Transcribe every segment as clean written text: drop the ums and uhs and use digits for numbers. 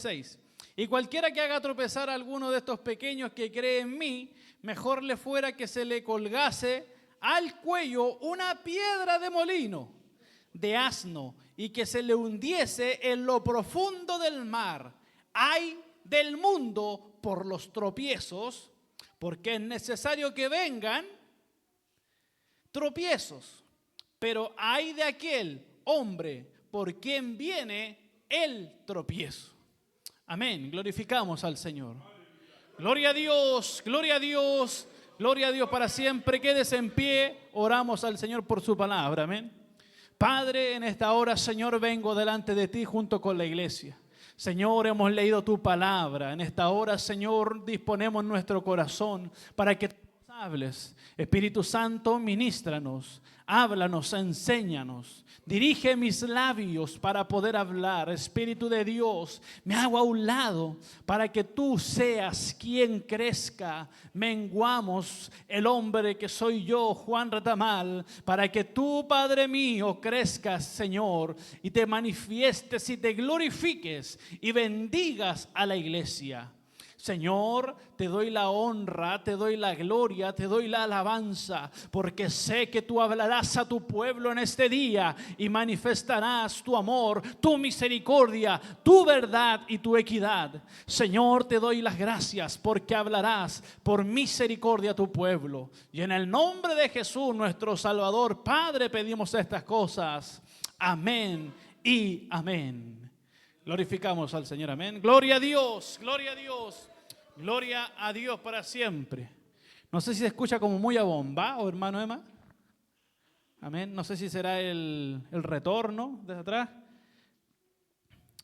6. Y cualquiera que haga tropezar a alguno de estos pequeños que cree en mí, mejor le fuera que se le colgase al cuello una piedra de molino, de asno, y que se le hundiese en lo profundo del mar. Ay del mundo por los tropiezos, porque es necesario que vengan tropiezos. Pero ay de aquel hombre por quien viene el tropiezo. Amén. Glorificamos al Señor. Gloria a Dios, gloria a Dios, gloria a Dios para siempre. Quédese en pie. Oramos al Señor por su palabra. Amén. Padre, en esta hora, Señor, vengo delante de ti junto con la iglesia. Señor, hemos leído tu palabra. En esta hora, Señor, disponemos nuestro corazón para que tú nos hables. Espíritu Santo, ministranos, háblanos, enséñanos. Dirige mis labios para poder hablar. Espíritu de Dios, me hago a un lado para que tú seas quien crezca. Menguamos el hombre que soy yo, Juan Retamal, para que tú, Padre mío, crezcas, Señor, y te manifiestes y te glorifiques y bendigas a la iglesia. Señor, te doy la honra, te doy la gloria, te doy la alabanza, porque sé que tú hablarás a tu pueblo en este día y manifestarás tu amor, tu misericordia, tu verdad y tu equidad. Señor, te doy las gracias porque hablarás por misericordia a tu pueblo. Y en el nombre de Jesús, nuestro Salvador, Padre, pedimos estas cosas. Amén y amén. Glorificamos al Señor, amén. Gloria a Dios, gloria a Dios, gloria a Dios para siempre. No sé si se escucha como muy a bomba, o hermano Emma. Amén. No sé si será el retorno desde atrás.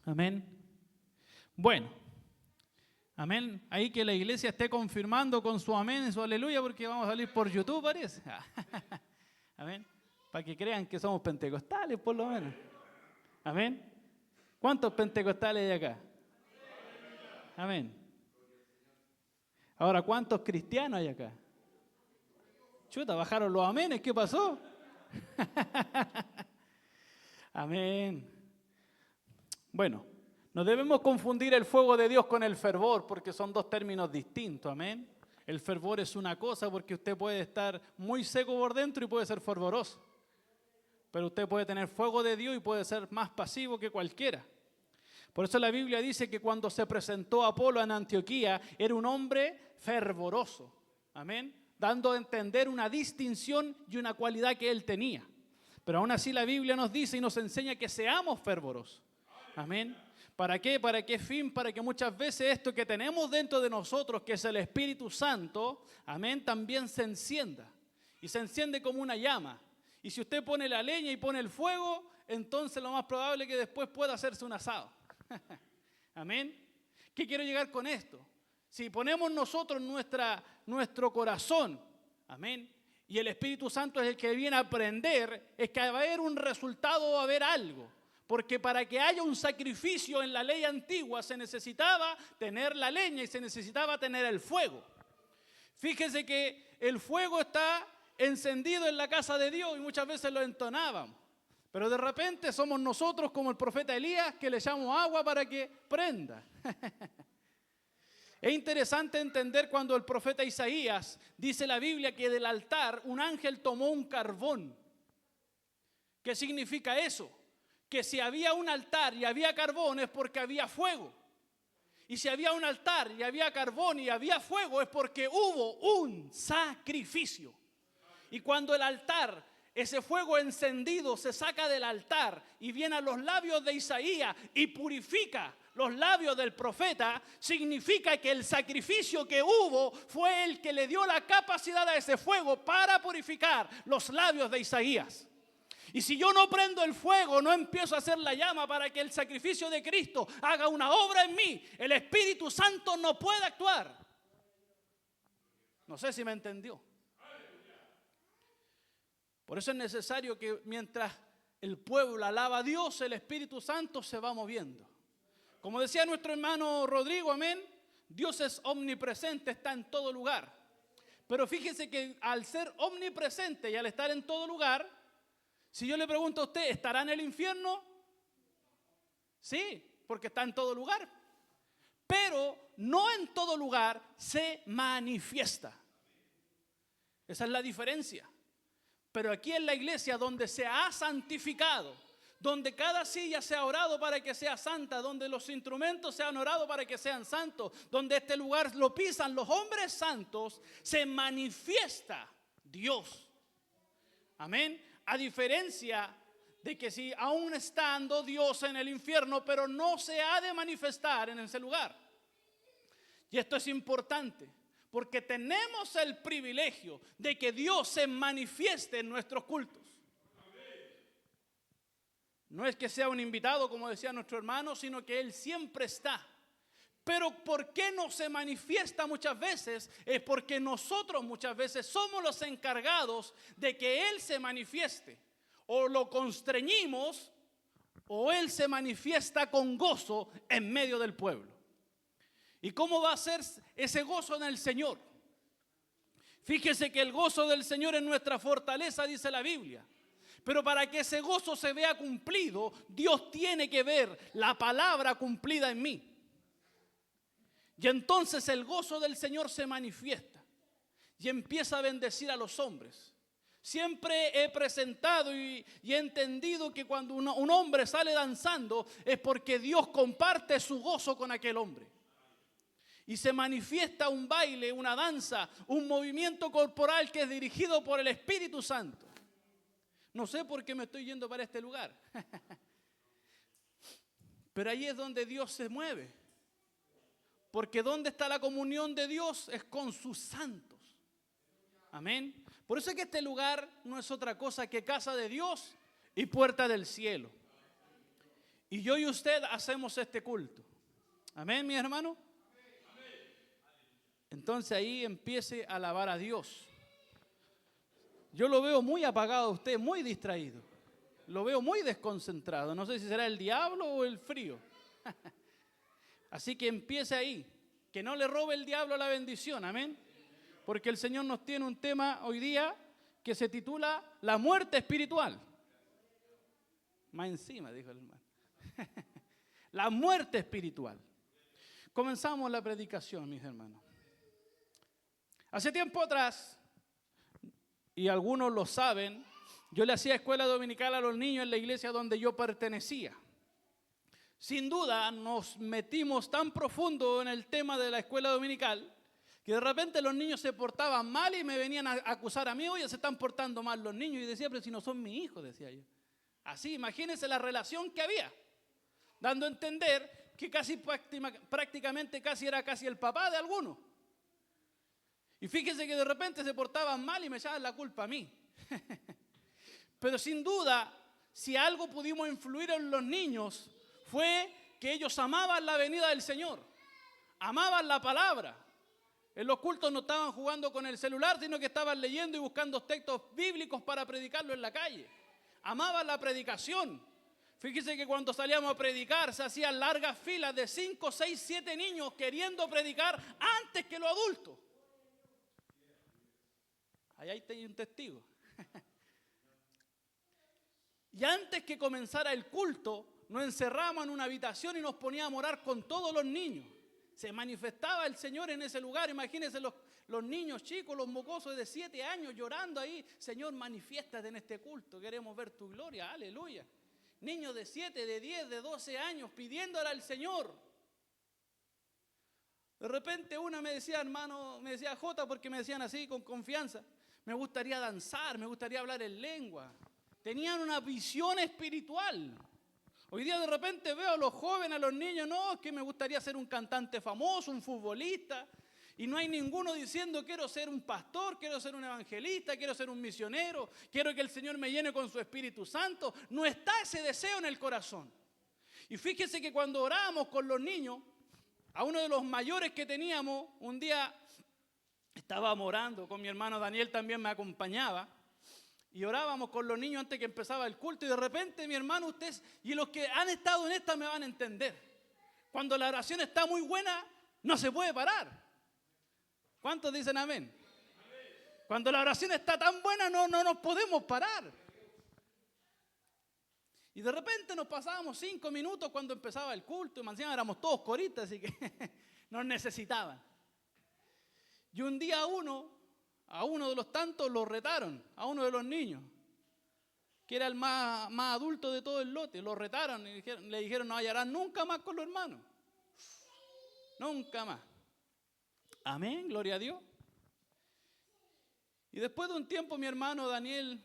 Amén. Bueno, amén. Ahí que la iglesia esté confirmando con su amén y su aleluya, porque vamos a salir por YouTube, parece. Amén. Para que crean que somos pentecostales, por lo menos. Amén. ¿Cuántos pentecostales hay acá? Amén. Ahora, ¿cuántos cristianos hay acá? Chuta, bajaron los amenes, ¿qué pasó? Amén. Bueno, no debemos confundir el fuego de Dios con el fervor, porque son dos términos distintos, amén. El fervor es una cosa porque usted puede estar muy seco por dentro y puede ser fervoroso. Pero usted puede tener fuego de Dios y puede ser más pasivo que cualquiera. Por eso la Biblia dice que cuando se presentó Apolo en Antioquía, era un hombre fervoroso. Amén. Dando a entender una distinción y una cualidad que él tenía. Pero aún así la Biblia nos dice y nos enseña que seamos fervorosos. Amén. ¿Para qué? ¿Para qué fin? Para que muchas veces esto que tenemos dentro de nosotros, que es el Espíritu Santo, amén, también se encienda. Y se enciende como una llama. Y si usted pone la leña y pone el fuego, entonces lo más probable es que después pueda hacerse un asado. Amén. ¿Qué quiero llegar con esto? Si ponemos nosotros nuestro corazón, amén, y el Espíritu Santo es el que viene a aprender, es que va a haber un resultado, va a haber algo. Porque para que haya un sacrificio en la ley antigua se necesitaba tener la leña y se necesitaba tener el fuego. Fíjese que el fuego está encendido en la casa de Dios y muchas veces lo entonábamos. Pero de repente somos nosotros como el profeta Elías que le echamos agua para que prenda. Es interesante entender cuando el profeta Isaías dice la Biblia que del altar un ángel tomó un carbón. ¿Qué significa eso? Que si había un altar y había carbón es porque había fuego. Y si había un altar y había carbón y había fuego es porque hubo un sacrificio. Y cuando el altar, ese fuego encendido se saca del altar y viene a los labios de Isaías y purifica los labios del profeta, significa que el sacrificio que hubo fue el que le dio la capacidad a ese fuego para purificar los labios de Isaías. Y si yo no prendo el fuego, no empiezo a hacer la llama para que el sacrificio de Cristo haga una obra en mí, el Espíritu Santo no puede actuar. No sé si me entendió. Por eso es necesario que mientras el pueblo alaba a Dios, el Espíritu Santo se va moviendo. Como decía nuestro hermano Rodrigo, amén, Dios es omnipresente, está en todo lugar. Pero fíjese que al ser omnipresente y al estar en todo lugar, si yo le pregunto a usted, ¿estará en el infierno? Sí, porque está en todo lugar. pero no en todo lugar se manifiesta. Esa es la diferencia. Pero aquí en la iglesia donde se ha santificado, donde cada silla se ha orado para que sea santa, donde los instrumentos se han orado para que sean santos, donde este lugar lo pisan los hombres santos, se manifiesta Dios. Amén. A diferencia de que si aún estando Dios en el infierno, pero no se ha de manifestar en ese lugar. Y esto es importante, porque tenemos el privilegio de que Dios se manifieste en nuestros cultos. No es que sea un invitado, como decía nuestro hermano, sino que Él siempre está. Pero ¿por qué no se manifiesta muchas veces? Es porque nosotros muchas veces somos los encargados de que Él se manifieste. O lo constreñimos, o Él se manifiesta con gozo en medio del pueblo. ¿Y cómo va a ser ese gozo en el Señor? Fíjese que el gozo del Señor es nuestra fortaleza, dice la Biblia. Pero para que ese gozo se vea cumplido, Dios tiene que ver la palabra cumplida en mí. Y entonces el gozo del Señor se manifiesta y empieza a bendecir a los hombres. Siempre he presentado y he entendido que cuando un hombre sale danzando es porque Dios comparte su gozo con aquel hombre. Y se manifiesta un baile, una danza, un movimiento corporal que es dirigido por el Espíritu Santo. No sé por qué me estoy yendo para este lugar. Pero ahí es donde Dios se mueve. Porque donde está la comunión de Dios es con sus santos. Amén. Por eso es que este lugar no es otra cosa que casa de Dios y puerta del cielo. Y yo y usted hacemos este culto. Amén, mi hermano. Entonces ahí empiece a alabar a Dios. Yo lo veo muy apagado a usted, muy distraído. Lo veo muy desconcentrado. No sé si será el diablo o el frío. Así que empiece ahí. Que no le robe el diablo la bendición. Amén. Porque el Señor nos tiene un tema hoy día que se titula la muerte espiritual. Más encima, dijo el hermano. La muerte espiritual. Comenzamos la predicación, mis hermanos. Hace tiempo atrás, y algunos lo saben, yo le hacía escuela dominical a los niños en la iglesia donde yo pertenecía. Sin duda nos metimos tan profundo en el tema de la escuela dominical que de repente los niños se portaban mal y me venían a acusar a mí, oye, se están portando mal los niños. Y decía, pero si no son mis hijos, decía yo. Así, imagínense la relación que había, dando a entender que prácticamente era casi el papá de algunos. Y fíjense que de repente se portaban mal y me echaban la culpa a mí. Pero sin duda, si algo pudimos influir en los niños, fue que ellos amaban la venida del Señor, amaban la palabra. En los cultos no estaban jugando con el celular, sino que estaban leyendo y buscando textos bíblicos para predicarlo en la calle. Amaban la predicación. Fíjense que cuando salíamos a predicar se hacían largas filas de 5, 6, 7 niños queriendo predicar antes que los adultos. Ahí hay un testigo. Y antes que comenzara el culto, nos encerramos en una habitación y nos poníamos a orar con todos los niños. Se manifestaba el Señor en ese lugar. Imagínense los niños chicos, los mocosos de 7 años llorando ahí. Señor, manifiéstate en este culto. Queremos ver tu gloria. Aleluya. Niños de 7, de 10, de 12 años pidiéndole al Señor. De repente una me decía, hermano, me decía Jota, porque me decían así con confianza. Me gustaría danzar, me gustaría hablar en lengua. Tenían una visión espiritual. Hoy día de repente veo a los jóvenes, a los niños, no, es que me gustaría ser un cantante famoso, un futbolista. Y no hay ninguno diciendo quiero ser un pastor, quiero ser un evangelista, quiero ser un misionero, quiero que el Señor me llene con su Espíritu Santo. No está ese deseo en el corazón. Y fíjese que cuando orábamos con los niños, a uno de los mayores que teníamos, un día estábamos orando, con mi hermano Daniel también me acompañaba, y orábamos con los niños antes que empezaba el culto, y de repente mi hermano, ustedes, y los que han estado en esta me van a entender, cuando la oración está muy buena, no se puede parar. ¿Cuántos dicen amén? Cuando la oración está tan buena, no nos podemos parar. Y de repente nos pasábamos 5 minutos cuando empezaba el culto, y más encima éramos todos coristas, así que nos necesitaban. Y un día a uno de los tantos lo retaron, a uno de los niños, que era el más adulto de todo el lote. Lo retaron y le dijeron, no hallarán nunca más con los hermanos. Nunca más. Amén, gloria a Dios. Y después de un tiempo mi hermano Daniel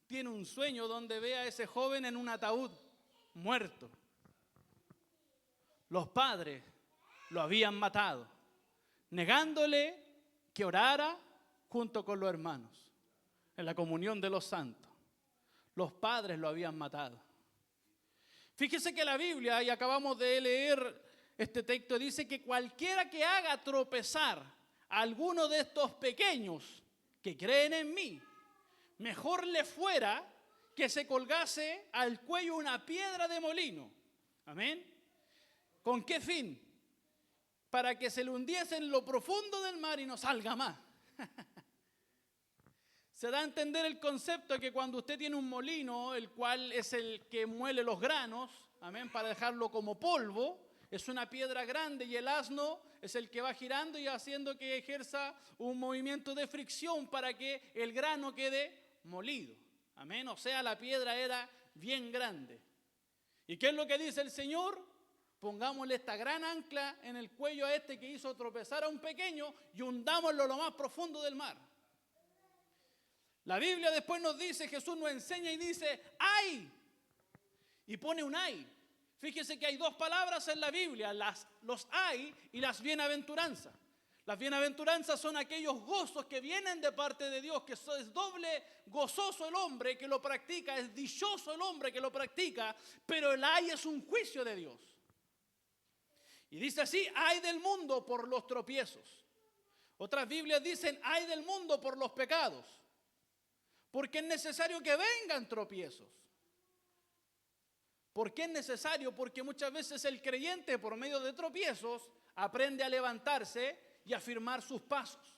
tiene un sueño donde ve a ese joven en un ataúd, muerto. Los padres lo habían matado, negándole que orara junto con los hermanos en la comunión de los santos. Los padres lo habían matado. Fíjese que la Biblia, y acabamos de leer este texto, dice que cualquiera que haga tropezar a alguno de estos pequeños que creen en mí, mejor le fuera que se colgase al cuello una piedra de molino. Amén. ¿Con qué fin? Para que se le hundiese en lo profundo del mar y no salga más. Se da a entender el concepto de que cuando usted tiene un molino, el cual es el que muele los granos, amén, para dejarlo como polvo, es una piedra grande y el asno es el que va girando y haciendo que ejerza un movimiento de fricción para que el grano quede molido. Amén. O sea, la piedra era bien grande. ¿Y qué es lo que dice el Señor? Pongámosle esta gran ancla en el cuello a este que hizo tropezar a un pequeño y hundámoslo lo más profundo del mar. La Biblia después nos dice, Jesús nos enseña y dice, ¡ay! Y pone un ay. Fíjese que hay 2 palabras en la Biblia, los ay y las bienaventuranzas. Las bienaventuranzas son aquellos gozos que vienen de parte de Dios, que es doble gozoso el hombre que lo practica, es dichoso el hombre que lo practica, pero el ay es un juicio de Dios. Y dice así, ay del mundo por los tropiezos. Otras Biblias dicen, ay del mundo por los pecados, porque es necesario que vengan tropiezos. ¿Por qué es necesario? Porque muchas veces el creyente por medio de tropiezos aprende a levantarse y a firmar sus pasos.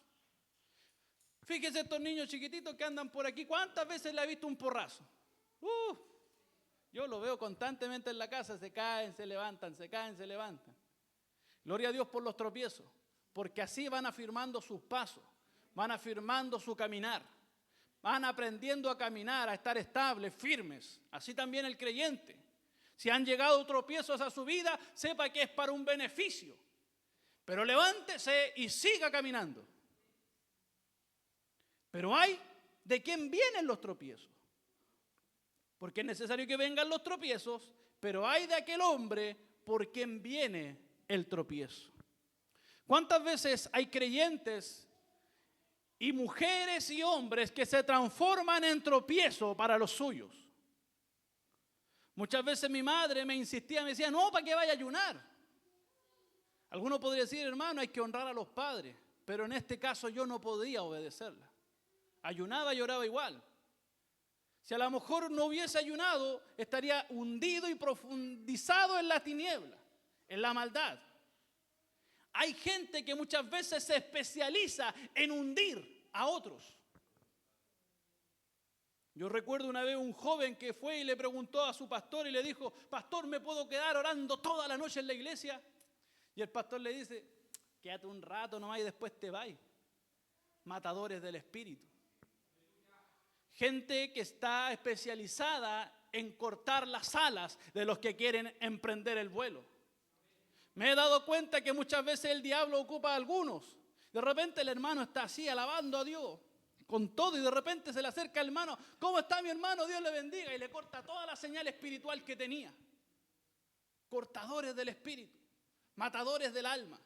Fíjense estos niños chiquititos que andan por aquí, ¿cuántas veces le ha visto un porrazo? Yo lo veo constantemente en la casa, se caen, se levantan, se caen, se levantan. Gloria a Dios por los tropiezos, porque así van afirmando sus pasos, van afirmando su caminar, van aprendiendo a caminar, a estar estables, firmes. Así también el creyente. Si han llegado tropiezos a su vida, sepa que es para un beneficio. Pero levántese y siga caminando. Pero hay de quién vienen los tropiezos. Porque es necesario que vengan los tropiezos, pero hay de aquel hombre por quien viene el tropiezo. ¿Cuántas veces hay creyentes y mujeres y hombres que se transforman en tropiezo para los suyos? Muchas veces mi madre me insistía, me decía, no, ¿para qué vaya a ayunar? Alguno podría decir, hermano, hay que honrar a los padres, pero en este caso yo no podía obedecerla. Ayunaba y oraba igual. Si a lo mejor no hubiese ayunado, estaría hundido y profundizado en la tiniebla, en la maldad. Hay gente que muchas veces se especializa en hundir a otros. Yo recuerdo una vez un joven que fue y le preguntó a su pastor y le dijo, pastor, ¿me puedo quedar orando toda la noche en la iglesia? Y el pastor le dice, quédate un rato nomás y después te vas. Matadores del espíritu. Gente que está especializada en cortar las alas de los que quieren emprender el vuelo. Me he dado cuenta que muchas veces el diablo ocupa a algunos. De repente el hermano está así alabando a Dios con todo y de repente se le acerca al hermano. ¿Cómo está mi hermano? Dios le bendiga. Y le corta toda la señal espiritual que tenía. Cortadores del espíritu. Matadores del alma.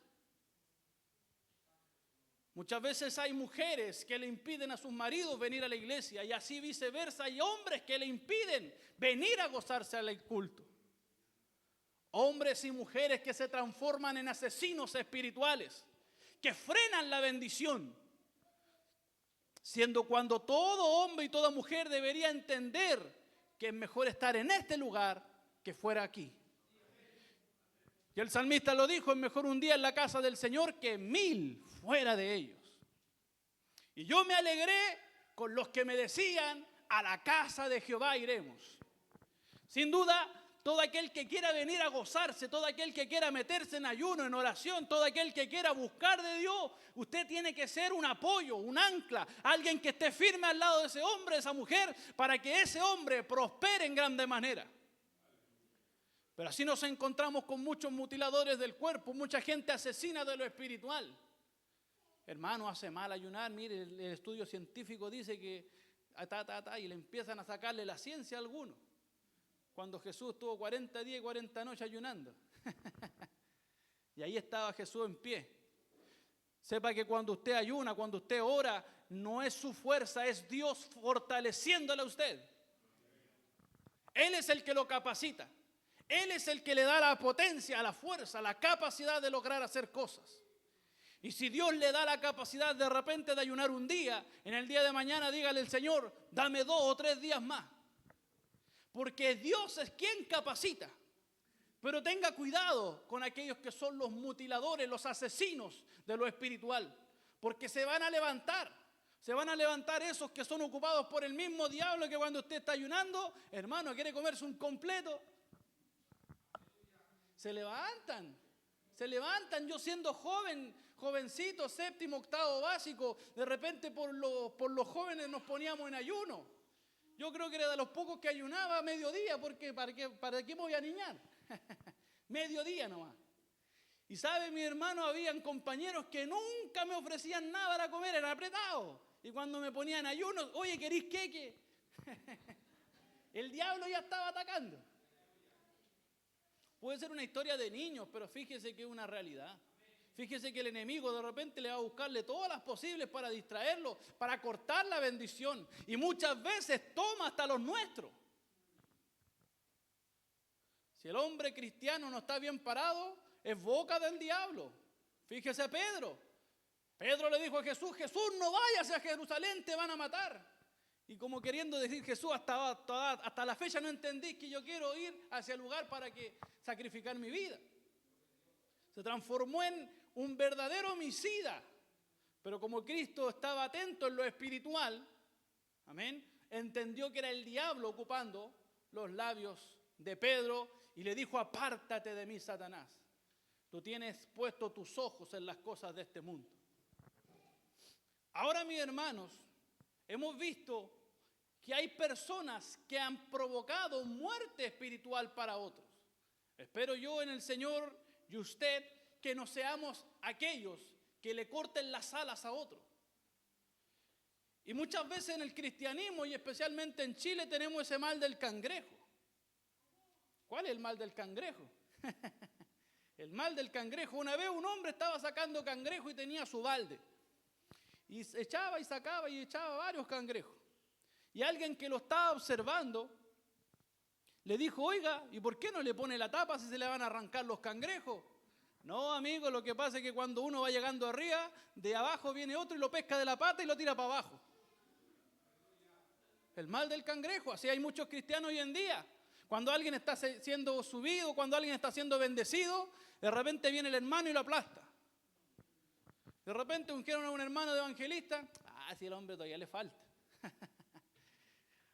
Muchas veces hay mujeres que le impiden a sus maridos venir a la iglesia y así viceversa. Hay hombres que le impiden venir a gozarse al culto. Hombres y mujeres que se transforman en asesinos espirituales, que frenan la bendición. Siendo cuando todo hombre y toda mujer debería entender que es mejor estar en este lugar que fuera aquí. Y el salmista lo dijo, es mejor un día en la casa del Señor que 1000 fuera de ellos. Y yo me alegré con los que me decían, a la casa de Jehová iremos. Sin duda, todo aquel que quiera venir a gozarse, todo aquel que quiera meterse en ayuno, en oración, todo aquel que quiera buscar de Dios, usted tiene que ser un apoyo, un ancla, alguien que esté firme al lado de ese hombre, de esa mujer, para que ese hombre prospere en grande manera. Pero así nos encontramos con muchos mutiladores del cuerpo, mucha gente asesina de lo espiritual. Hermano, hace mal ayunar. Mire, el estudio científico dice que y le empiezan a sacarle la ciencia a algunos. Cuando Jesús estuvo 40 días y 40 noches ayunando. Y ahí estaba Jesús en pie. Sepa que cuando usted ayuna, cuando usted ora, no es su fuerza, es Dios fortaleciéndole a usted. Él es el que lo capacita. Él es el que le da la potencia, la fuerza, la capacidad de lograr hacer cosas. Y si Dios le da la capacidad de repente de ayunar un día, en el día de mañana dígale al Señor, dame 2 o 3 días más. Porque Dios es quien capacita. Pero tenga cuidado con aquellos que son los mutiladores, los asesinos de lo espiritual. Porque se van a levantar. Se van a levantar esos que son ocupados por el mismo diablo que cuando usted está ayunando, hermano, quiere comerse un completo. Se levantan. Yo siendo jovencito, 7º, 8º básico, de repente por los jóvenes nos poníamos en ayuno. Yo creo que era de los pocos que ayunaba a mediodía, porque ¿para qué me voy a niñar? Mediodía nomás. Y sabe, mi hermano, habían compañeros que nunca me ofrecían nada para comer, eran apretados. Y cuando me ponían ayuno, oye, ¿querís queque? El diablo ya estaba atacando. Puede ser una historia de niños, pero fíjese que es una realidad. Fíjese que el enemigo de repente le va a buscarle todas las posibles para distraerlo, para cortar la bendición. Y muchas veces toma hasta los nuestros. Si el hombre cristiano no está bien parado, es boca del diablo. Fíjese a Pedro. Pedro le dijo a Jesús, Jesús, no vayas a Jerusalén, te van a matar. Y como queriendo decir Jesús, hasta la fecha no entendí que yo quiero ir hacia el lugar para sacrificar mi vida. Se transformó en un verdadero homicida. Pero como Cristo estaba atento en lo espiritual, amén, entendió que era el diablo ocupando los labios de Pedro y le dijo, apártate de mí, Satanás. Tú tienes puesto tus ojos en las cosas de este mundo. Ahora, mis hermanos, hemos visto que hay personas que han provocado muerte espiritual para otros. Espero yo en el Señor y usted que no seamos aquellos que le corten las alas a otros. Y muchas veces en el cristianismo y especialmente en Chile tenemos ese mal del cangrejo. ¿Cuál es el mal del cangrejo? El mal del cangrejo. Una vez un hombre estaba sacando cangrejo y tenía su balde. Y echaba y sacaba y echaba varios cangrejos. Y alguien que lo estaba observando le dijo, oiga, ¿y por qué no le pone la tapa si se le van a arrancar los cangrejos? No, amigo, lo que pasa es que cuando uno va llegando arriba, de abajo viene otro y lo pesca de la pata y lo tira para abajo. El mal del cangrejo, así hay muchos cristianos hoy en día. Cuando alguien está siendo subido, cuando alguien está siendo bendecido, de repente viene el hermano y lo aplasta. De repente ungieron a un hermano de evangelista, si el hombre todavía le falta.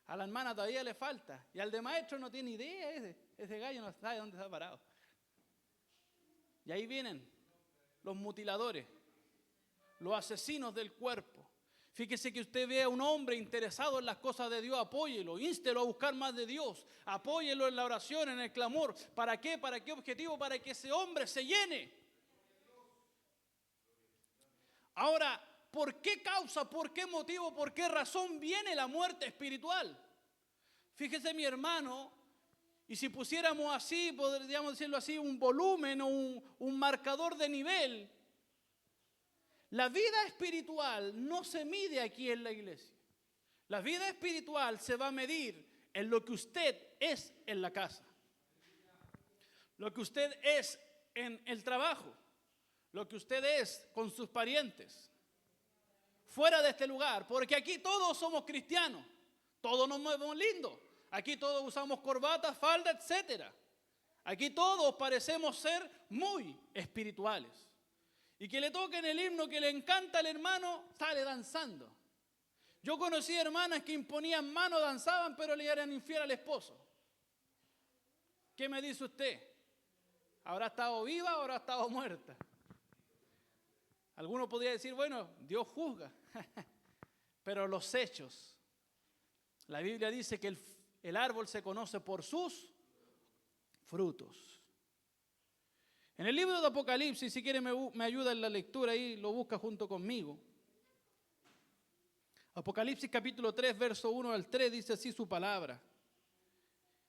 A la hermana todavía le falta. Y al de maestro no tiene idea ese gallo no sabe dónde está parado. Y ahí vienen los mutiladores, los asesinos del cuerpo. Fíjese que usted vea a un hombre interesado en las cosas de Dios, apóyelo, instelo a buscar más de Dios, apóyelo en la oración, en el clamor. ¿Para qué? ¿Para qué objetivo? Para que ese hombre se llene. Ahora, ¿por qué causa, por qué motivo, por qué razón viene la muerte espiritual? Fíjese, mi hermano, y si pusiéramos así, podríamos decirlo así, un volumen o un marcador de nivel, la vida espiritual no se mide aquí en la iglesia. La vida espiritual se va a medir en lo que usted es en la casa, lo que usted es en el trabajo, lo que usted es con sus parientes, fuera de este lugar, porque aquí todos somos cristianos, todos nos movemos lindos, aquí todos usamos corbatas, falda, etcétera. Aquí todos parecemos ser muy espirituales. Y que le toquen el himno que le encanta al hermano, sale danzando. Yo conocí hermanas que imponían mano, danzaban, pero le eran infiel al esposo. ¿qué me dice usted? ¿Habrá estado viva o habrá estado muerta? Alguno podría decir, bueno, Dios juzga. Pero los hechos, la Biblia dice que el árbol se conoce por sus frutos. En el libro de Apocalipsis, si quiere me ayuda en la lectura ahí, lo busca junto conmigo. Apocalipsis capítulo 3, verso 1 al 3, dice así su palabra.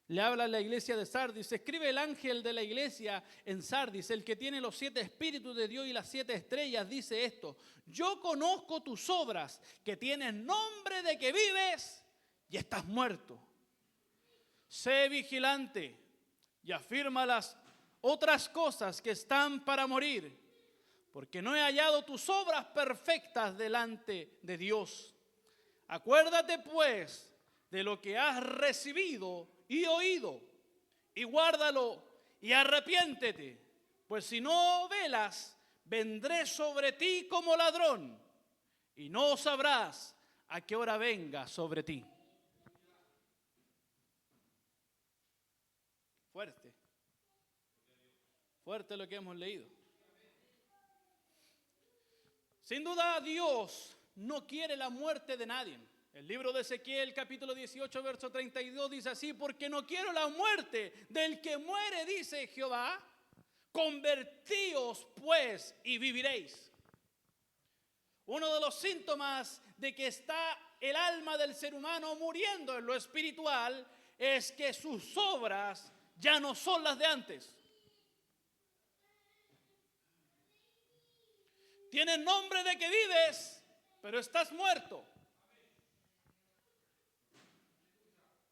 Le habla a la iglesia de Sardis. Escribe el ángel de la iglesia en Sardis, el que tiene los 7 espíritus de Dios y las 7 estrellas, dice esto: yo conozco tus obras, que tienes nombre de que vives y estás muerto. Sé vigilante y afirma las otras cosas que están para morir, porque no he hallado tus obras perfectas delante de Dios. Acuérdate pues de lo que has recibido y oído, y guárdalo y arrepiéntete, pues si no velas, vendré sobre ti como ladrón, y no sabrás a qué hora venga sobre ti. Fuerte. Fuerte lo que hemos leído. Sin duda Dios no quiere la muerte de nadie. El libro de Ezequiel capítulo 18 verso 32 dice así: porque no quiero la muerte del que muere, dice Jehová, convertíos pues y viviréis. Uno de los síntomas de que está el alma del ser humano muriendo en lo espiritual es que sus obras ya no son las de antes. Tienes nombre de que vives, pero estás muerto.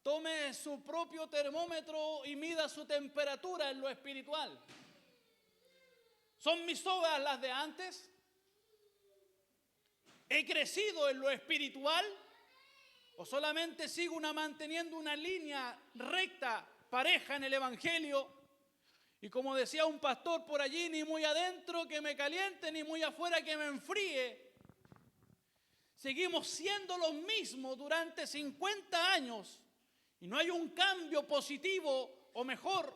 Tome su propio termómetro y mida su temperatura en lo espiritual. ¿Son mis obras las de antes? ¿He crecido en lo espiritual? ¿O solamente sigo manteniendo una línea recta, pareja en el Evangelio? Y como decía un pastor por allí, ni muy adentro que me caliente, ni muy afuera que me enfríe. Seguimos siendo los mismos durante 50 años y no hay un cambio positivo o mejor.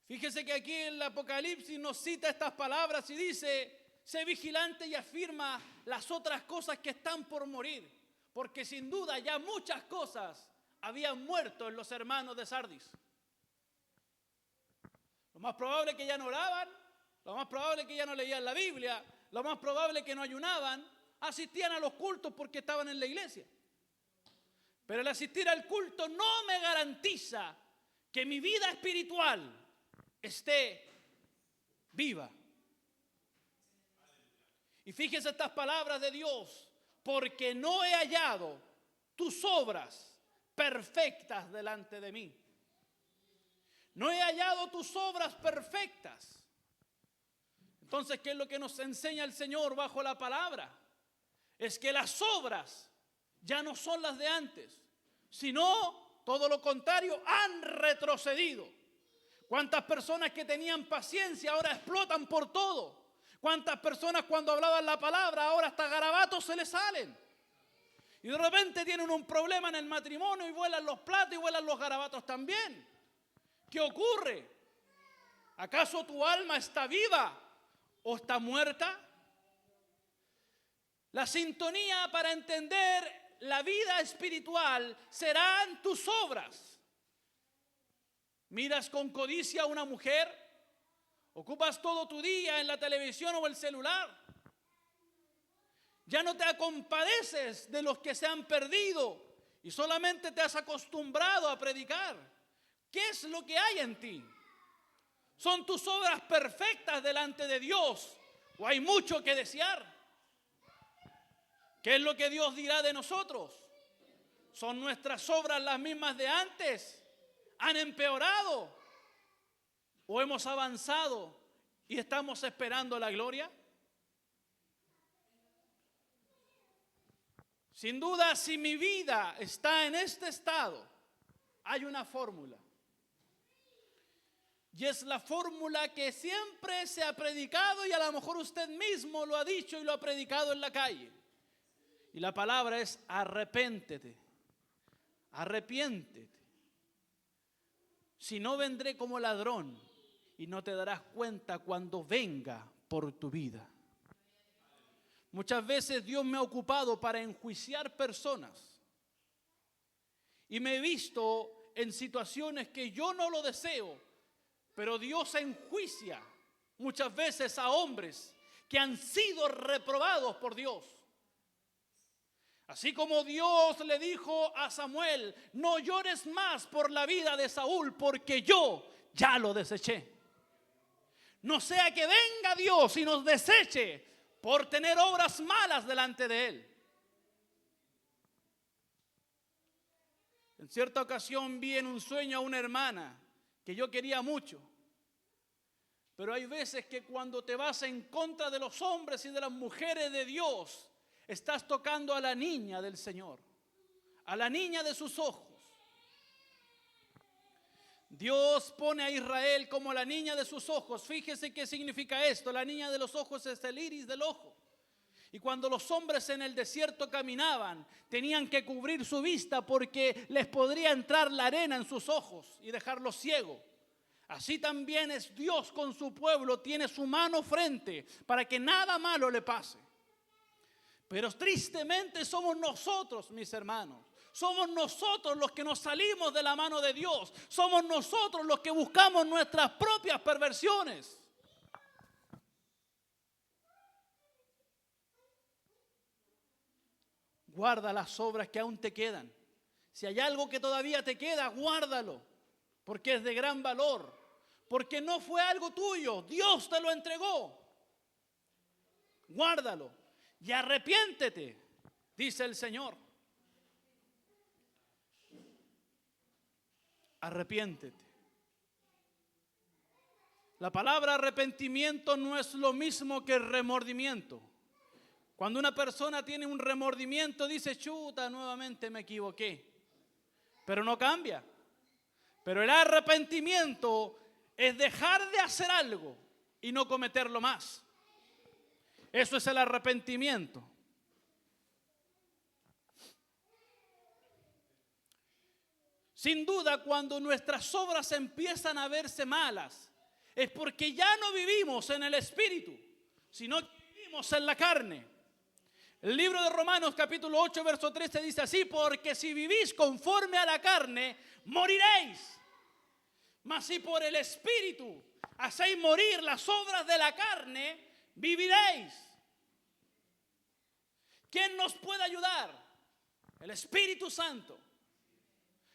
Fíjese que aquí en el Apocalipsis nos cita estas palabras y dice: sé vigilante y afirma las otras cosas que están por morir, porque sin duda ya muchas cosas habían muerto en los hermanos de Sardis. Lo más probable es que ya no oraban, lo más probable es que ya no leían la Biblia, lo más probable es que no ayunaban, asistían a los cultos porque estaban en la iglesia. Pero el asistir al culto no me garantiza que mi vida espiritual esté viva. Y fíjese estas palabras de Dios: porque no he hallado tus obras perfectas delante de mí. No he hallado tus obras perfectas. Entonces, ¿qué es lo que nos enseña el Señor bajo la palabra? Es que las obras ya no son las de antes, sino todo lo contrario, han retrocedido. ¿Cuántas personas que tenían paciencia ahora explotan por todo? ¿Cuántas personas cuando hablaban la palabra ahora hasta garabatos se les salen? Y de repente tienen un problema en el matrimonio y vuelan los platos y vuelan los garabatos también. ¿Qué ocurre? ¿Acaso tu alma está viva o está muerta? La sintonía para entender la vida espiritual serán tus obras. ¿Miras con codicia a una mujer? ¿Ocupas todo tu día en la televisión o el celular? Ya no te compadeces de los que se han perdido y solamente te has acostumbrado a predicar. ¿Qué es lo que hay en ti? ¿Son tus obras perfectas delante de Dios o hay mucho que desear? ¿Qué es lo que Dios dirá de nosotros? ¿Son nuestras obras las mismas de antes? ¿Han empeorado? ¿O hemos avanzado y estamos esperando la gloria? Sin duda, si mi vida está en este estado, hay una fórmula. Y es la fórmula que siempre se ha predicado y a lo mejor usted mismo lo ha dicho y lo ha predicado en la calle. Y la palabra es arrepéntete, arrepiéntete. Si no, vendré como ladrón y no te darás cuenta cuando venga por tu vida. Muchas veces Dios me ha ocupado para enjuiciar personas y me he visto en situaciones que yo no lo deseo, pero Dios enjuicia muchas veces a hombres que han sido reprobados por Dios. Así como Dios le dijo a Samuel: no llores más por la vida de Saúl, porque yo ya lo deseché. No sea que venga Dios y nos deseche por tener obras malas delante de Él. En cierta ocasión vi en un sueño a una hermana que yo quería mucho. Pero hay veces que cuando te vas en contra de los hombres y de las mujeres de Dios, estás tocando a la niña del Señor, a la niña de sus ojos. Dios pone a Israel como la niña de sus ojos. Fíjese qué significa esto. La niña de los ojos es el iris del ojo. Y cuando los hombres en el desierto caminaban, tenían que cubrir su vista porque les podría entrar la arena en sus ojos y dejarlos ciegos. Así también es Dios con su pueblo, tiene su mano frente para que nada malo le pase. Pero tristemente somos nosotros, mis hermanos. Somos nosotros los que nos salimos de la mano de Dios. Somos nosotros los que buscamos nuestras propias perversiones. Guarda las obras que aún te quedan. Si hay algo que todavía te queda, guárdalo, porque es de gran valor, porque no fue algo tuyo, Dios te lo entregó. Guárdalo y arrepiéntete, dice el Señor. Arrepiéntete. La palabra arrepentimiento no es lo mismo que remordimiento. Cuando una persona tiene un remordimiento, dice: chuta, nuevamente me equivoqué. Pero no cambia. Pero el arrepentimiento es dejar de hacer algo y no cometerlo más. Eso es el arrepentimiento. Sin duda, cuando nuestras obras empiezan a verse malas, es porque ya no vivimos en el Espíritu, sino que vivimos en la carne. El libro de Romanos capítulo 8 verso 13 dice así: porque si vivís conforme a la carne, moriréis. Mas si por el Espíritu hacéis morir las obras de la carne, viviréis. ¿Quién nos puede ayudar? El Espíritu Santo.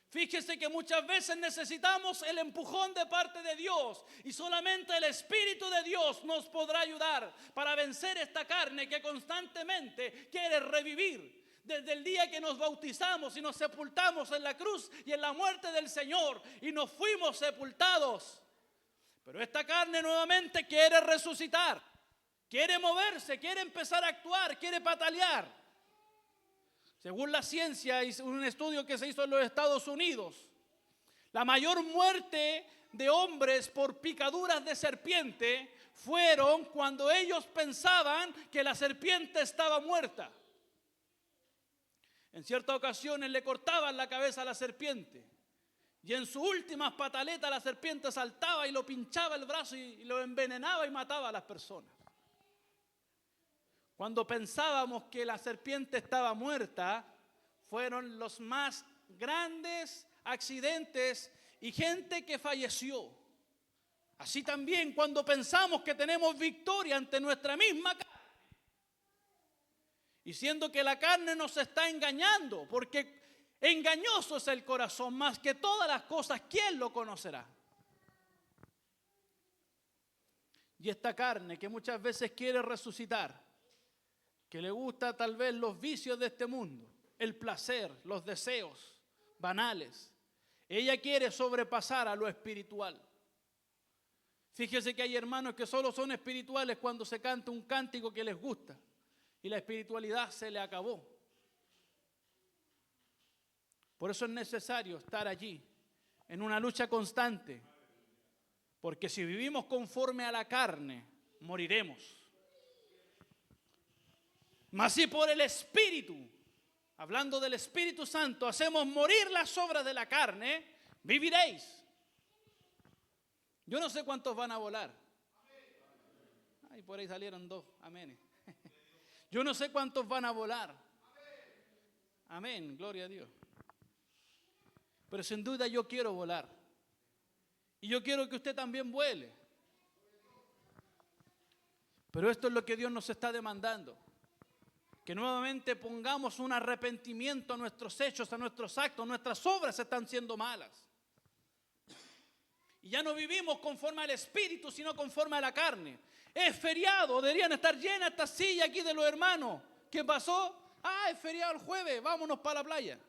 Fíjese que muchas veces necesitamos el empujón de parte de Dios y solamente el Espíritu de Dios nos podrá ayudar para vencer esta carne que constantemente quiere revivir. Desde el día que nos bautizamos y nos sepultamos en la cruz y en la muerte del Señor y nos fuimos sepultados. Pero esta carne nuevamente quiere resucitar, quiere moverse, quiere empezar a actuar, quiere patalear. Según la ciencia y un estudio que se hizo en los Estados Unidos, la mayor muerte de hombres por picaduras de serpiente fueron cuando ellos pensaban que la serpiente estaba muerta. En ciertas ocasiones le cortaban la cabeza a la serpiente y en sus últimas pataletas la serpiente saltaba y lo pinchaba el brazo y lo envenenaba y mataba a las personas. Cuando pensábamos que la serpiente estaba muerta, fueron los más grandes accidentes y gente que falleció. Así también cuando pensamos que tenemos victoria ante nuestra misma carne, y siendo que la carne nos está engañando, porque engañoso es el corazón más que todas las cosas, ¿quién lo conocerá? Y esta carne que muchas veces quiere resucitar, que le gusta tal vez los vicios de este mundo, el placer, los deseos banales, ella quiere sobrepasar a lo espiritual. Fíjese que hay hermanos que solo son espirituales cuando se canta un cántico que les gusta y la espiritualidad se le acabó. Por eso es necesario estar allí en una lucha constante, porque si vivimos conforme a la carne, moriremos. Mas si por el Espíritu, hablando del Espíritu Santo, hacemos morir las obras de la carne, viviréis. Yo no sé cuántos van a volar. Ay, por ahí salieron dos. Amén. Yo no sé cuántos van a volar. Amén, gloria a Dios. Pero sin duda yo quiero volar. Y yo quiero que usted también vuele. Pero esto es lo que Dios nos está demandando. Que nuevamente pongamos un arrepentimiento a nuestros hechos, a nuestros actos. Nuestras obras están siendo malas. Y ya no vivimos conforme al Espíritu, sino conforme a la carne. Es feriado, deberían estar llenas estas sillas aquí de los hermanos. ¿Qué pasó? Es feriado el jueves, vámonos para la playa.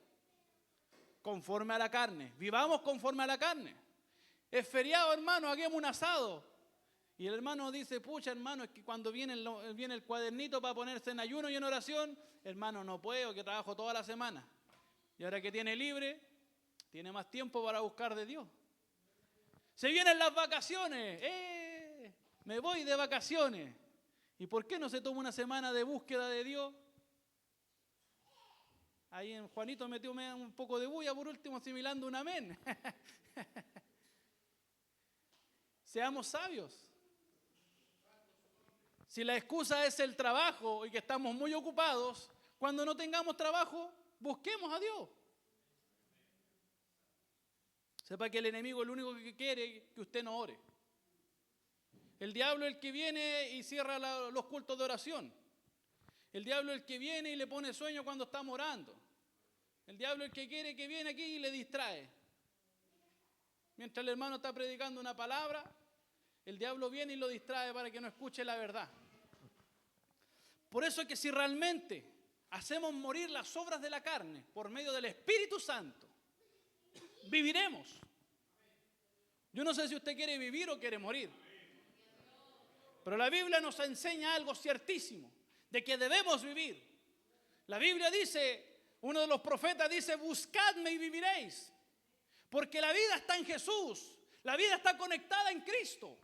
Conforme a la carne, vivamos conforme a la carne. Es feriado, hermano, hagamos un asado. Y el hermano dice, pucha, hermano, es que cuando viene el cuadernito para ponerse en ayuno y en oración, hermano, no puedo, que trabajo toda la semana. Y ahora que tiene libre, tiene más tiempo para buscar de Dios. Se vienen las vacaciones, me voy de vacaciones. ¿Y por qué no se toma una semana de búsqueda de Dios? Ahí en Juanito metió un poco de bulla, por último asimilando un amén. Seamos sabios. Si la excusa es el trabajo y que estamos muy ocupados, cuando no tengamos trabajo, busquemos a Dios. Sepa que el enemigo es lo único que quiere que usted no ore. El diablo es el que viene y cierra los cultos de oración. El diablo es el que viene y le pone sueño cuando estamos orando. El diablo es el que quiere que viene aquí y le distrae. Mientras el hermano está predicando una palabra, el diablo viene y lo distrae para que no escuche la verdad. Por eso es que si realmente hacemos morir las obras de la carne por medio del Espíritu Santo, viviremos. Yo no sé si usted quiere vivir o quiere morir. Pero la Biblia nos enseña algo ciertísimo, de que debemos vivir. La Biblia dice, uno de los profetas dice, buscadme y viviréis. Porque la vida está en Jesús, la vida está conectada en Cristo.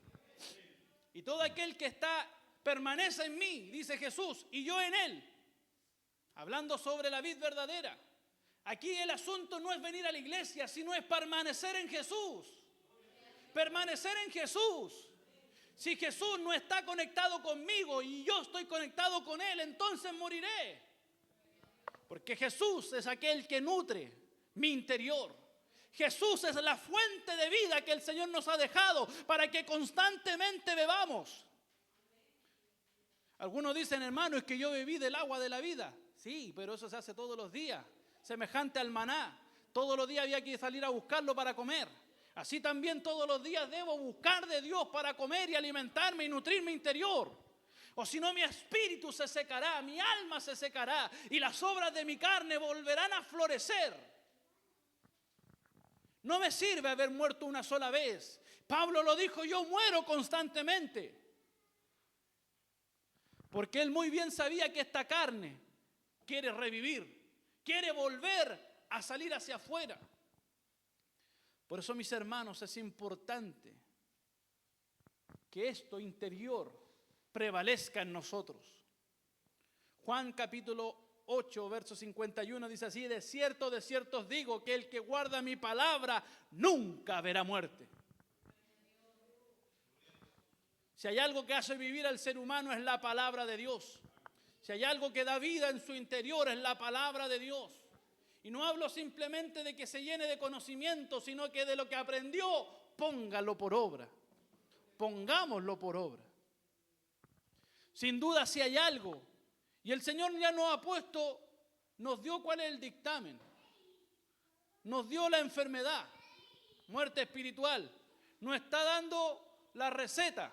Y todo aquel que permanece en mí, dice Jesús, y yo en él. Hablando sobre la vid verdadera. Aquí el asunto no es venir a la iglesia, sino es permanecer en Jesús. Permanecer en Jesús. Si Jesús no está conectado conmigo y yo estoy conectado con Él, entonces moriré. Porque Jesús es aquel que nutre mi interior. Jesús es la fuente de vida que el Señor nos ha dejado para que constantemente bebamos. Algunos dicen, hermano, es que yo bebí del agua de la vida. Sí, pero eso se hace todos los días, semejante al maná. Todos los días había que salir a buscarlo para comer. Así también todos los días debo buscar de Dios para comer y alimentarme y nutrir mi interior. O si no, mi espíritu se secará, mi alma se secará y las obras de mi carne volverán a florecer. No me sirve haber muerto una sola vez. Pablo lo dijo, yo muero constantemente. Porque él muy bien sabía que esta carne quiere revivir, quiere volver a salir hacia afuera. Por eso, mis hermanos, es importante que esto interior prevalezca en nosotros. Juan capítulo 8, verso 51 dice así, de cierto os digo que el que guarda mi palabra nunca verá muerte. Si hay algo que hace vivir al ser humano es la palabra de Dios. Si hay algo que da vida en su interior es la palabra de Dios. Y no hablo simplemente de que se llene de conocimiento, sino que de lo que aprendió, póngalo por obra. Pongámoslo por obra. Sin duda, si hay algo, y el Señor ya nos dio cuál es el dictamen. Nos dio la enfermedad, muerte espiritual. Nos está dando la receta,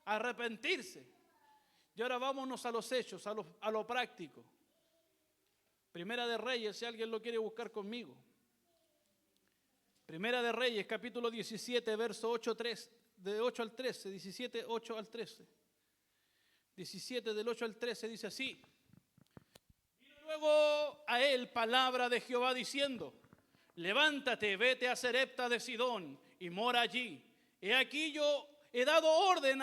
arrepentirse. Y ahora vámonos a los hechos, a lo práctico. Primera de Reyes, si alguien lo quiere buscar conmigo. Primera de Reyes, capítulo 17, verso 8 al 13. 17, 8 al 13. 17 del 8 al 13 dice así. Vino luego a él palabra de Jehová diciendo, levántate, vete a Sarepta de Sidón y mora allí. He aquí yo he dado orden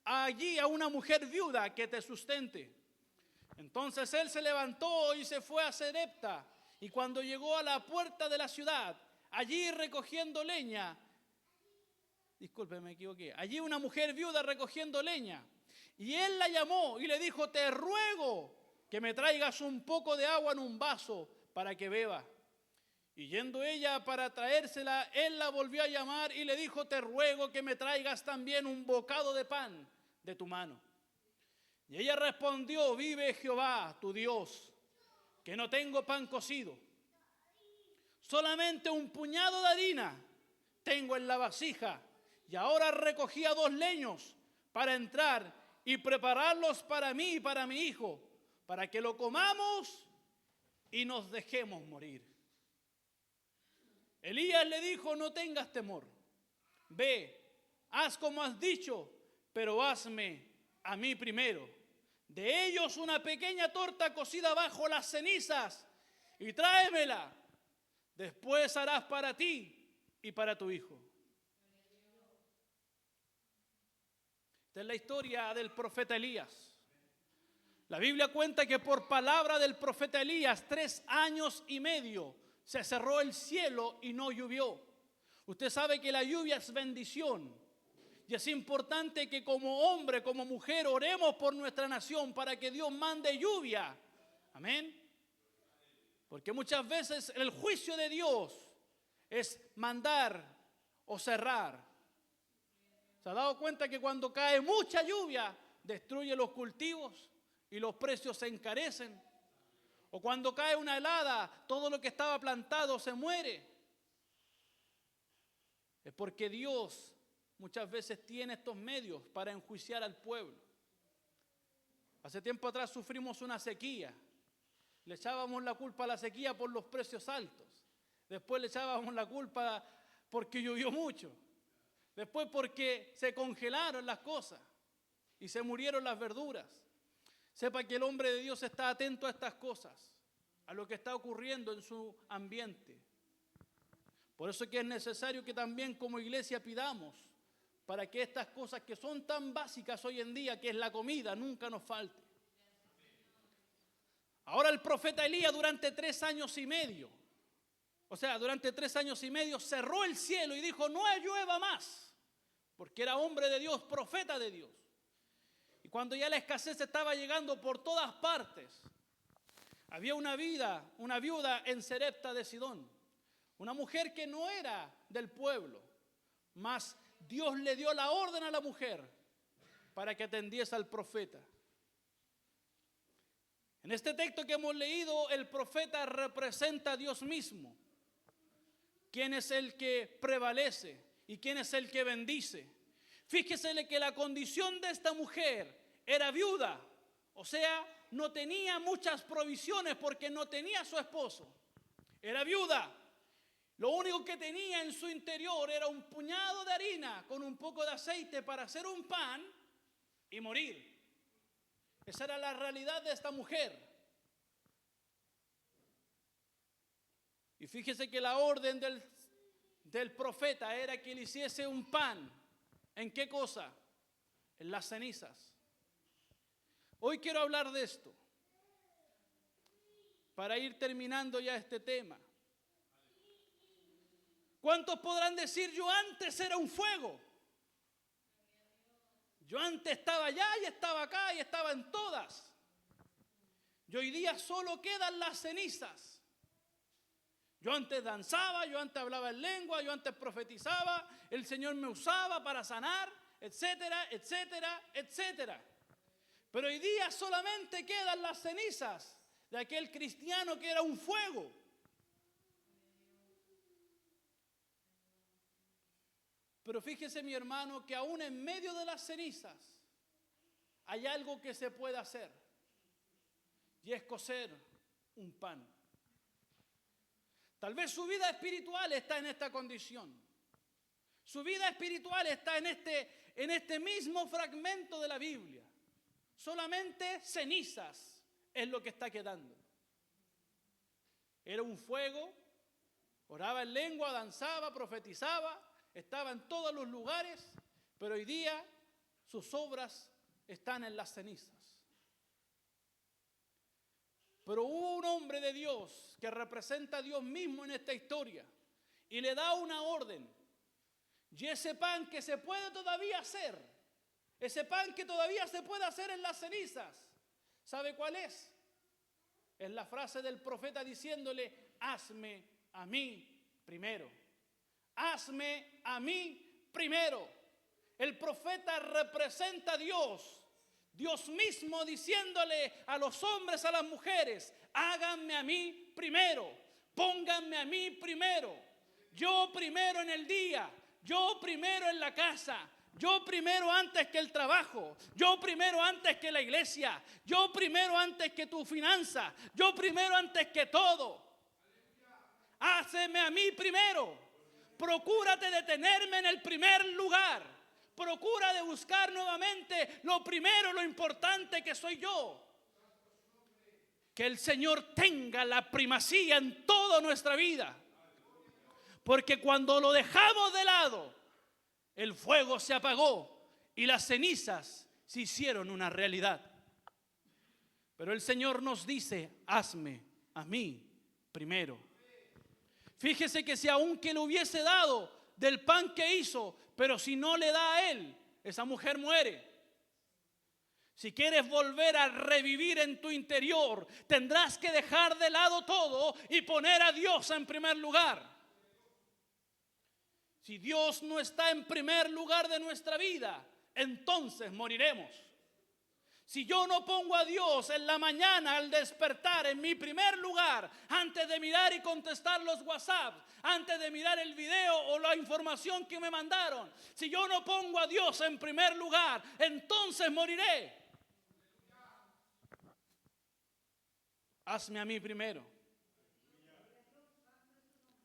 allí a una mujer viuda que te sustente. Entonces él se levantó y se fue a Sarepta, y cuando llegó a la puerta de la ciudad, allí recogiendo leña, disculpe, me equivoqué. Allí una mujer viuda recogiendo leña. Y él la llamó y le dijo, te ruego que me traigas un poco de agua en un vaso para que beba. Y yendo ella para traérsela, él la volvió a llamar y le dijo, te ruego que me traigas también un bocado de pan de tu mano. Y ella respondió, vive Jehová, tu Dios, que no tengo pan cocido. Solamente un puñado de harina tengo en la vasija. Y ahora recogía 2 leños para entrar y prepararlos para mí y para mi hijo, para que lo comamos y nos dejemos morir. Elías le dijo, no tengas temor, ve, haz como has dicho, pero hazme a mí primero. De ellos una pequeña torta cocida bajo las cenizas y tráemela. Después harás para ti y para tu hijo. Esta es la historia del profeta Elías. La Biblia cuenta que por palabra del profeta Elías, 3 años y medio se cerró el cielo y no llovió. Usted sabe que la lluvia es bendición. Y es importante que como hombre, como mujer, oremos por nuestra nación para que Dios mande lluvia. Amén. Porque muchas veces el juicio de Dios es mandar o cerrar. ¿Se ha dado cuenta que cuando cae mucha lluvia destruye los cultivos y los precios se encarecen? O cuando cae una helada, todo lo que estaba plantado se muere. Es porque Dios muchas veces tiene estos medios para enjuiciar al pueblo. Hace tiempo atrás sufrimos una sequía. Le echábamos la culpa a la sequía por los precios altos. Después le echábamos la culpa porque llovió mucho. Después porque se congelaron las cosas y se murieron las verduras. Sepa que el hombre de Dios está atento a estas cosas, a lo que está ocurriendo en su ambiente. Por eso es que es necesario que también como iglesia pidamos para que estas cosas que son tan básicas hoy en día, que es la comida, nunca nos falte. Ahora el profeta Elías durante 3 años y medio, durante 3 años y medio cerró el cielo y dijo, no llueva más, porque era hombre de Dios, profeta de Dios. Y cuando ya la escasez estaba llegando por todas partes, había una viuda en Sarepta de Sidón, una mujer que no era del pueblo, mas Dios le dio la orden a la mujer para que atendiese al profeta. En este texto que hemos leído, el profeta representa a Dios mismo, quién es el que prevalece y quién es el que bendice. Fíjese que la condición de esta mujer era viuda, o sea, no tenía muchas provisiones porque no tenía a su esposo. Era viuda. Lo único que tenía en su interior era un puñado de harina con un poco de aceite para hacer un pan y morir. Esa era la realidad de esta mujer. Y fíjese que la orden del profeta era que le hiciese un pan. ¿En qué cosa? En las cenizas. Hoy quiero hablar de esto, para ir terminando ya este tema. ¿Cuántos podrán decir, yo antes era un fuego? Yo antes estaba allá y estaba acá y estaba en todas. Y hoy día solo quedan las cenizas. Yo antes danzaba, yo antes hablaba en lengua, yo antes profetizaba, el Señor me usaba para sanar, etcétera, etcétera, etcétera. Pero hoy día solamente quedan las cenizas de aquel cristiano que era un fuego. Pero fíjese, mi hermano, que aún en medio de las cenizas hay algo que se puede hacer, y es cocer un pan. Tal vez su vida espiritual está en esta condición. Su vida espiritual está en este mismo fragmento de la Biblia. Solamente cenizas es lo que está quedando. Era un fuego, oraba en lengua, danzaba, profetizaba, estaba en todos los lugares, pero hoy día sus obras están en las cenizas. Pero hubo un hombre de Dios que representa a Dios mismo en esta historia y le da una orden. Y ese pan que se puede todavía hacer, ese pan que todavía se puede hacer en las cenizas, ¿sabe cuál es? Es la frase del profeta diciéndole: hazme a mí primero. Hazme a mí primero. El profeta representa a Dios. Dios mismo diciéndole a los hombres, a las mujeres: háganme a mí primero, pónganme a mí primero. Yo primero en el día, yo primero en la casa, yo primero antes que el trabajo, yo primero antes que la iglesia, yo primero antes que tu finanza, yo primero antes que todo. Háceme a mí primero. Procúrate de tenerme en el primer lugar. Procura de buscar nuevamente lo primero, lo importante que soy yo. Que el Señor tenga la primacía en toda nuestra vida. Porque cuando lo dejamos de lado, el fuego se apagó y las cenizas se hicieron una realidad. Pero el Señor nos dice: hazme a mí primero. Fíjese que si aunque le hubiese dado del pan que hizo, pero si no le da a él, esa mujer muere. Si quieres volver a revivir en tu interior, tendrás que dejar de lado todo y poner a Dios en primer lugar. Si Dios no está en primer lugar de nuestra vida, entonces moriremos. Si yo no pongo a Dios en la mañana al despertar en mi primer lugar, antes de mirar y contestar los WhatsApp, antes de mirar el video o la información que me mandaron, si yo no pongo a Dios en primer lugar, entonces moriré. Hazme a mí primero.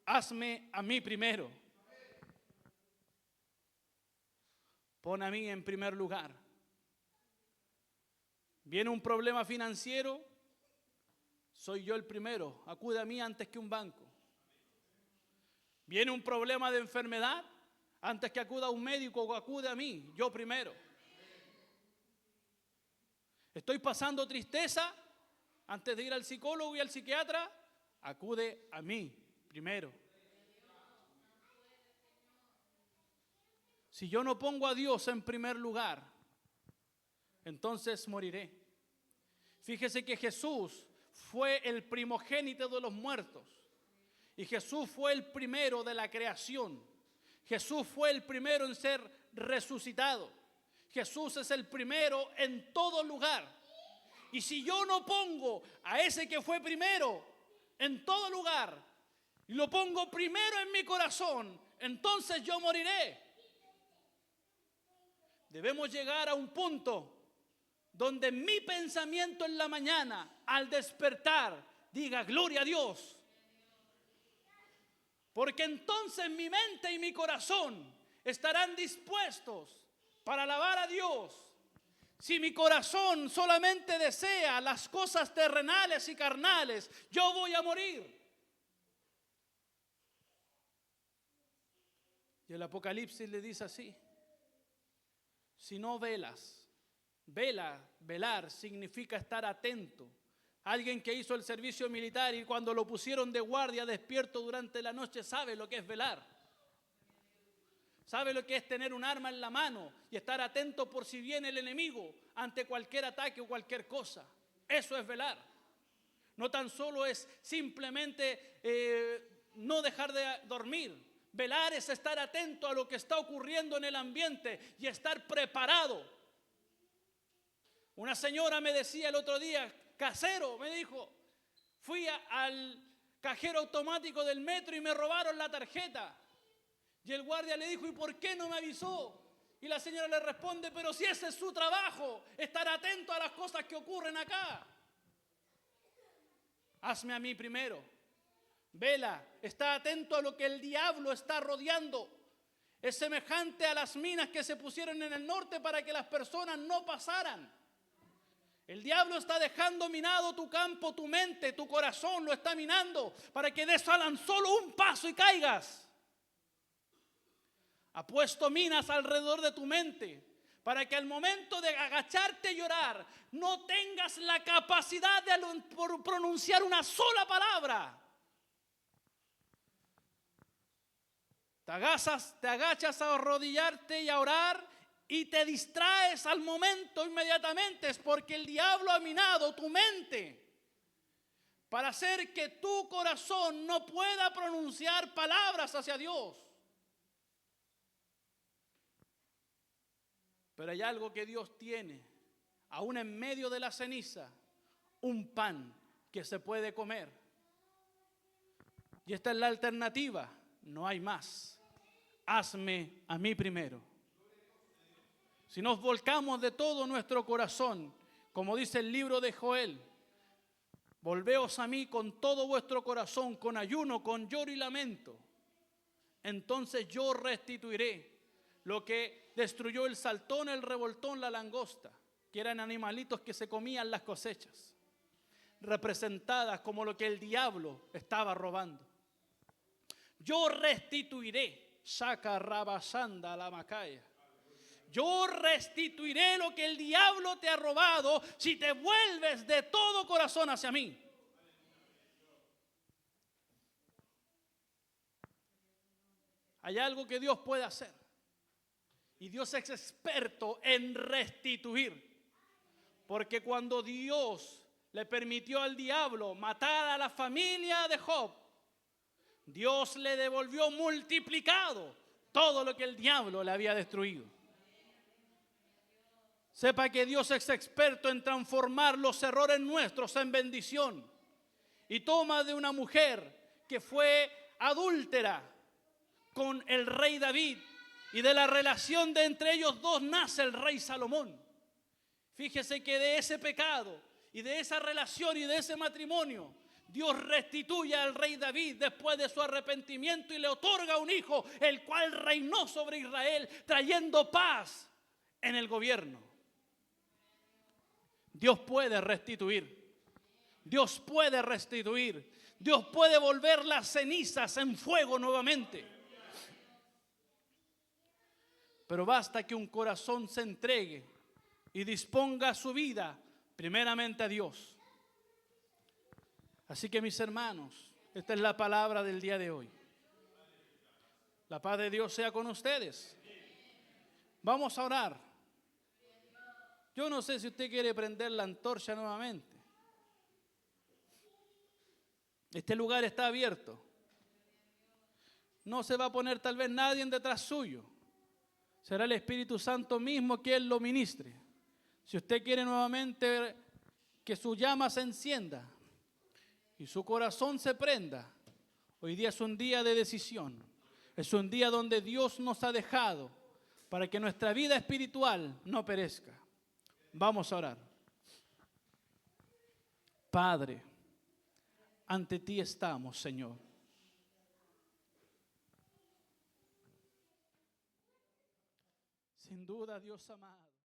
Hazme a mí primero. Pon a mí en primer lugar. Viene un problema financiero, soy yo el primero. Acude a mí antes que un banco. Viene un problema de enfermedad, antes que acuda a un médico, acude a mí, yo primero. Estoy pasando tristeza, antes de ir al psicólogo y al psiquiatra, acude a mí primero. Si yo no pongo a Dios en primer lugar, entonces moriré. Fíjese que Jesús fue el primogénito de los muertos. Y Jesús fue el primero de la creación. Jesús fue el primero en ser resucitado. Jesús es el primero en todo lugar. Y si yo no pongo a ese que fue primero en todo lugar, y lo pongo primero en mi corazón, entonces yo moriré. Debemos llegar a un punto donde mi pensamiento en la mañana, al despertar, diga: gloria a Dios. Porque entonces mi mente y mi corazón estarán dispuestos para alabar a Dios. Si mi corazón solamente desea las cosas terrenales y carnales, yo voy a morir. Y el Apocalipsis le dice así: si no velas, velar significa estar atento. Alguien que hizo el servicio militar y cuando lo pusieron de guardia despierto durante la noche sabe lo que es velar. Sabe lo que es tener un arma en la mano y estar atento por si viene el enemigo ante cualquier ataque o cualquier cosa. Eso es velar. No tan solo es simplemente no dejar de dormir. Velar es estar atento a lo que está ocurriendo en el ambiente y estar preparado. Una señora me decía el otro día, casero, me dijo: fui al cajero automático del metro y me robaron la tarjeta. Y el guardia le dijo: ¿y por qué no me avisó? Y la señora le responde: pero si ese es su trabajo, estar atento a las cosas que ocurren acá. Hazme a mí primero. Vela, está atento a lo que el diablo está rodeando. Es semejante a las minas que se pusieron en el norte para que las personas no pasaran. El diablo está dejando minado tu campo, tu mente, tu corazón, lo está minando para que des tan solo un paso y caigas. Ha puesto minas alrededor de tu mente para que al momento de agacharte y llorar no tengas la capacidad de pronunciar una sola palabra. te agachas a arrodillarte y a orar y te distraes al momento inmediatamente, es porque el diablo ha minado tu mente para hacer que tu corazón no pueda pronunciar palabras hacia Dios. Pero hay algo que Dios tiene, aún en medio de la ceniza, un pan que se puede comer. Y esta es la alternativa, no hay más. Hazme a mí primero. Si nos volcamos de todo nuestro corazón, como dice el libro de Joel, volveos a mí con todo vuestro corazón, con ayuno, con lloro y lamento. Entonces yo restituiré lo que destruyó el saltón, el revoltón, la langosta, que eran animalitos que se comían las cosechas, representadas como lo que el diablo estaba robando. Yo restituiré, saca rabasanda la macaya. Yo restituiré lo que el diablo te ha robado si te vuelves de todo corazón hacia mí. Hay algo que Dios puede hacer. Y Dios es experto en restituir. Porque cuando Dios le permitió al diablo matar a la familia de Job, Dios le devolvió multiplicado todo lo que el diablo le había destruido. Sepa que Dios es experto en transformar los errores nuestros en bendición. Y toma de una mujer que fue adúltera con el rey David, y de la relación de entre ellos dos nace el rey Salomón. Fíjese que de ese pecado y de esa relación y de ese matrimonio, Dios restituye al rey David después de su arrepentimiento y le otorga un hijo, el cual reinó sobre Israel, trayendo paz en el gobierno. Dios puede restituir. Dios puede restituir. Dios puede volver las cenizas en fuego nuevamente. Pero basta que un corazón se entregue y disponga su vida primeramente a Dios. Así que, mis hermanos, esta es la palabra del día de hoy. La paz de Dios sea con ustedes. Vamos a orar. Yo no sé si usted quiere prender la antorcha nuevamente. Este lugar está abierto. No se va a poner tal vez nadie detrás suyo. Será el Espíritu Santo mismo quien lo ministre. Si usted quiere nuevamente que su llama se encienda y su corazón se prenda, hoy día es un día de decisión. Es un día donde Dios nos ha dejado para que nuestra vida espiritual no perezca. Vamos a orar. Padre, ante ti estamos, Señor. Sin duda, Dios amado.